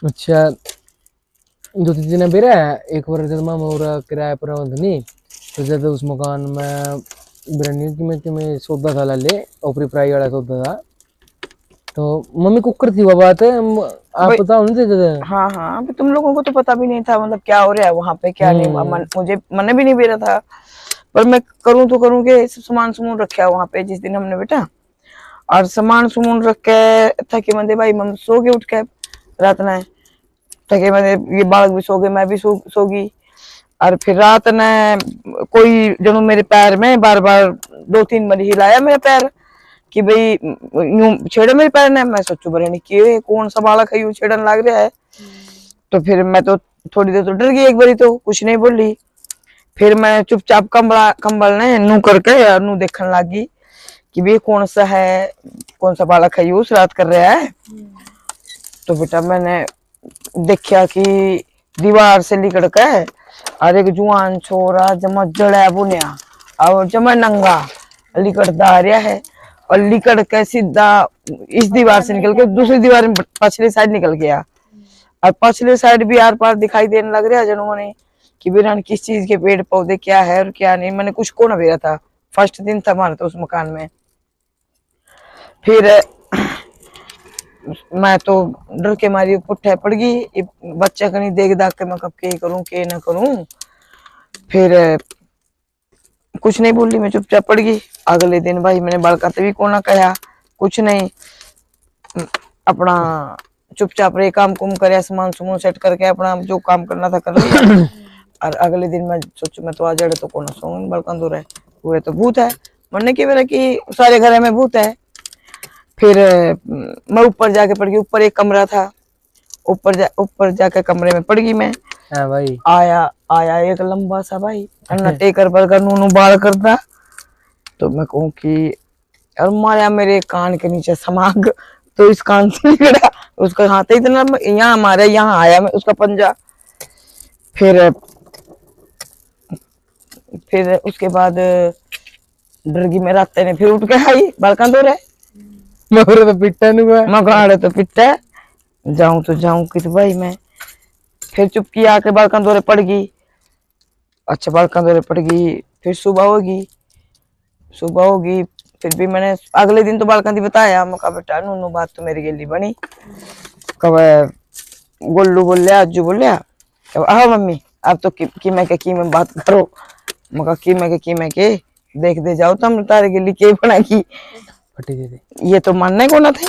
अच्छा दो तीन दिन बेरा एक बार जब मैं मोरा किराए पर नहीं तो जब उस मकान में ब्रांड की मैं सौदा था ले ऊपरी प्राई वाला सौदा था तो मम्मी कुकर थी वो बात है आप भाई बताओ ना जगह। हाँ हाँ, अभी तुम लोगों को तो पता भी नहीं था मतलब क्या हो रहा है वहां पे क्या नहीं। मुझे मन भी नहीं बेरा था, पर मैं करूँ तो करूँ के सामान सुमून रखा वहां पे जिस दिन हमने बेटा। और सामान सुमून रख के थके मंदे भाई मम सो के उठ के रात ने थके मंदे, ये बालक भी सो गए, मैं भी सो गई। और फिर रात ने कोई जनू मेरे पैर में बार बार 2-3 बार हिलाया मेरा पैर कि भाई यूं छेड़े मेरे पैर ने। मैं सोचू बरे कि कौन सा बालक है यूं छेड़न लग रहा है। तो फिर मैं तो थोड़ी देर तो डर गई, एक बारी तो कुछ नहीं बोली। फिर मैं चुपचाप कंबल ने नू करके नू देखने लगी कि भाई कौन सा है, कौन सा बालक है यूं रात कर रहा है। तो बेटा मैंने देखा कि दीवार से लिकड़ के और एक जुआन छोरा जमा जड़ा बुनिया और जमा नंगा लिकड़ता आ रहा है। और लिकड़ के सीधा इस दीवार से निकल के दूसरी दीवार में पछली साइड निकल गया। और पछली साइड भी आर पार दिखाई देने लग रहा है जनों ने कि बिना किस चीज के पेड़ पौधे क्या है और क्या नहीं। मैंने कुछ को ना भेजा था, फर्स्ट दिन था हमारा तो उस मकान में। फिर मैं तो डर के मारी पुट्ठे पड़ गई, बच्चा कहीं देख दाख के मैं कब के करूं के ना करूं। फिर कुछ नहीं बोली, मैं चुपचाप पड़ गई। अगले दिन भाई मैंने बालकाते भी को ना कहा कुछ नहीं, अपना चुपचाप रे काम कुम करे, सामान सुमान सेट करके अपना जो काम करना था कर लिया। और अगले दिन मैं सोचू मैं तो आ जड़े तो कौन सो बलकन दूर है वो तो भूत है मरने की मेरा कि सारे घर में भूत है। फिर मैं ऊपर जाके पड़ गई, ऊपर एक कमरा था, ऊपर जाके कमरे में पड़ गई मैं। हाँ भाई आया आया एक लंबा सा भाई अन्ना टेकर पर नूनू बाल करता। तो मैं कहूँ कि और मारा मेरे कान के नीचे समाग, तो इस कान से निकला उसका हाथ इतना यहाँ मारा, यहाँ आया मैं उसका पंजा। फिर उसके बाद डर गई मैं, रात ने फिर उठ के आई बालका दो रहे मोरा तो पिट्टा नहीं हुआ मकान तो पिटा जाऊं तो जाऊं कि तो भाई मैं फिर चुपकी आके बालका दौरे पड़ गई। अच्छा बालका दौरे पड़ गई, फिर सुबह होगी। फिर भी मैंने अगले दिन तो बालका दी बताया, मैं कहा बेटा नूनू बात तो मेरी गेली बनी। कब गोल्लू बोलिया अज्जू बोलिया आहो मम्मी अब तो की मैं बात करो। मका की मैं के देख दे जाओ तुम तारे गेली के बना की फटी दे ये तो मानने को ना थे।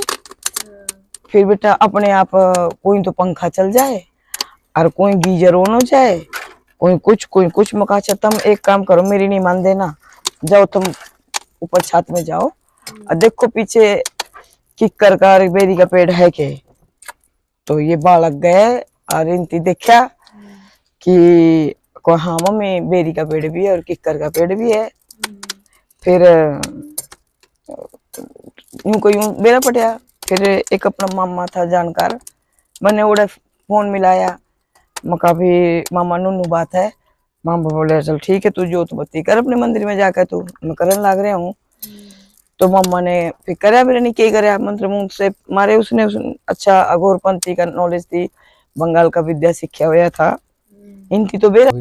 फिर बेटा अपने आप कोई तो पंखा चल जाए और कोई गीजर ऑन हो जाए, कोई कुछ मका तुम एक काम करो मेरी नहीं मान देना, जाओ तुम ऊपर छत में जाओ और देखो पीछे किक्कर का बेरी का पेड़ है के। तो ये बालक गए और इनती देखा कि को हाँ मम्मी बेरी का पेड़ भी है और किक्कर का पेड़ भी है। फिर यूं को यूं बेरा पटिया। फिर एक अपना मामा था जानकार, मैंने उड़े फोन मिलाया, मका भी मामा नूनू बात है। मामा बोले चल ठीक है तू जोत बत्ती कर अपने मंदिर में जाकर, तू मैं करने लग रहा हूँ। तो मामा ने फिर कराया मेरे नहीं कराया मंत्र मुंत्र से मारे उसने अच्छा अघोरपंथी का नॉलेज थी, बंगाल का विद्या सीखा हुआ था इनकी तो बेरा।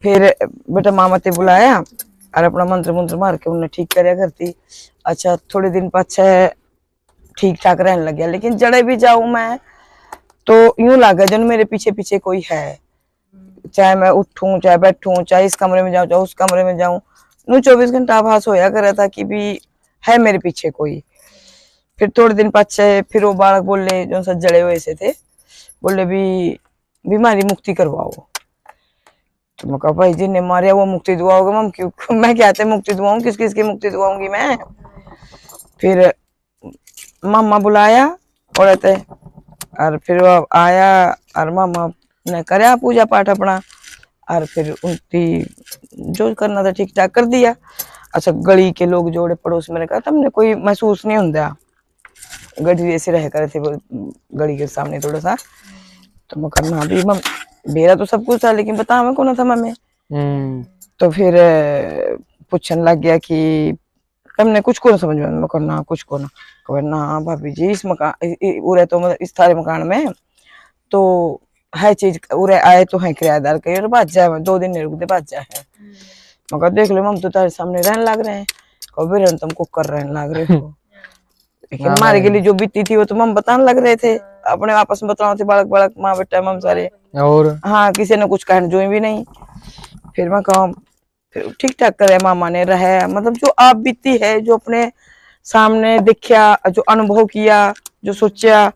फिर बेटा मामा ते बुलाया और अपना मंत्र मंत्र मार के उन्हें ठीक कराया करती। अच्छा थोड़े दिन पाछे ठीक ठाक रहने लग गया, लेकिन जड़े भी जाऊं मैं तो यूं लगा जन मेरे पीछे पीछे कोई है, चाहे मैं उठूं चाहे बैठूं चाहे इस कमरे में जाऊं चाहे उस कमरे में जाऊं, नू 24 घंटा आभास होया कर रहा था कि भी है मेरे पीछे कोई। फिर थोड़े दिन पाछे फिर वो बालक बोले जो सब जड़े हुए से थे, बोले भी बीमारी मुक्ति करवाओ। तो मैं कहा भाई जिन्हें मारे वो मुक्ति दुआओगे मम क्यों मैं कहते मुक्ति दुआऊं, किस किस की मुक्ति दुआऊंगी मैं। फिर मामा बुलाया औरत और फिर वो आया और मामा ने कराया पूजा पाठ अपना और फिर उनकी जो करना था ठीक ठाक कर दिया। अच्छा गली के लोग जोड़े पड़ोस में कहा तुमने कोई महसूस नहीं होता, गली ऐसे रह करे थे गली के सामने थोड़ा सा। तो मैं करना भी मम मेरा तो सब कुछ था लेकिन बता हमें कौन था मम्मी। तो फिर पूछने लग गया कि तुमने कुछ को ना समझ में करना कुछ को ना, ना भाभी जी इस मकान तो मतलब इस थारे मकान में तो है चीज उरे आए तो है किराएदार के और बात जाए 2 दिन नहीं रुकते बात जाए है। मैं कहा देख लो हम तो तारे सामने रहने लग रहे हैं, कभी रन तुमको कर रहने लग रहे हो। लेकिन हाँ हमारे भाई। के लिए जो बीती थी वो तो हम बताने लग रहे थे, अपने आपस में बताना थे बालक बालक माँ बेटा हम सारे। और हाँ किसी ने कुछ कहने जो भी नहीं। फिर मैं कहा फिर ठीक ठाक करे मामा ने रहे, मतलब जो आप बीती है जो अपने सामने देखा, जो अनुभव किया, जो सोचा,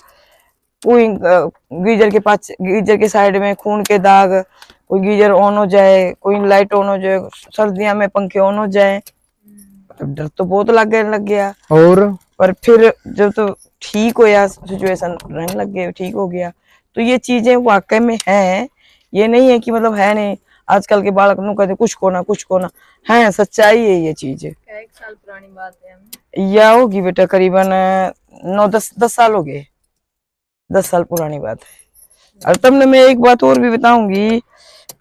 कोई गीजर के पास गीजर के साइड में खून के दाग, कोई गीजर ऑन हो जाए, कोई लाइट ऑन हो जाए, सर्दियों में पंखे ऑन हो जाए, मतलब डर तो बहुत लग गया। और पर फिर जब तो ठीक हो या सिचुएशन रहने लग गए, ठीक हो गया, तो ये चीजें वाकई में है, ये नहीं है कि मतलब है नहीं। आजकल के बालक नु कहते कुछ को ना है, सच्चाई है ये चीज। 1 साल पुरानी बात है। या होगी बेटा करीबन 9-10 साल हो गए, 10 साल पुरानी बात है। और तुमने मैं एक बात और भी बताऊंगी,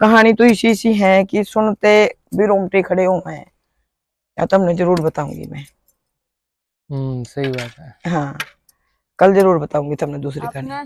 कहानी तो इसी सी है कि सुनते भी रोंगटे खड़े हो हैं, या तुमने जरूर बताऊंगी मैं। सही बात है। हाँ कल जरूर बताऊंगी तुमने दूसरी कहानी। अपना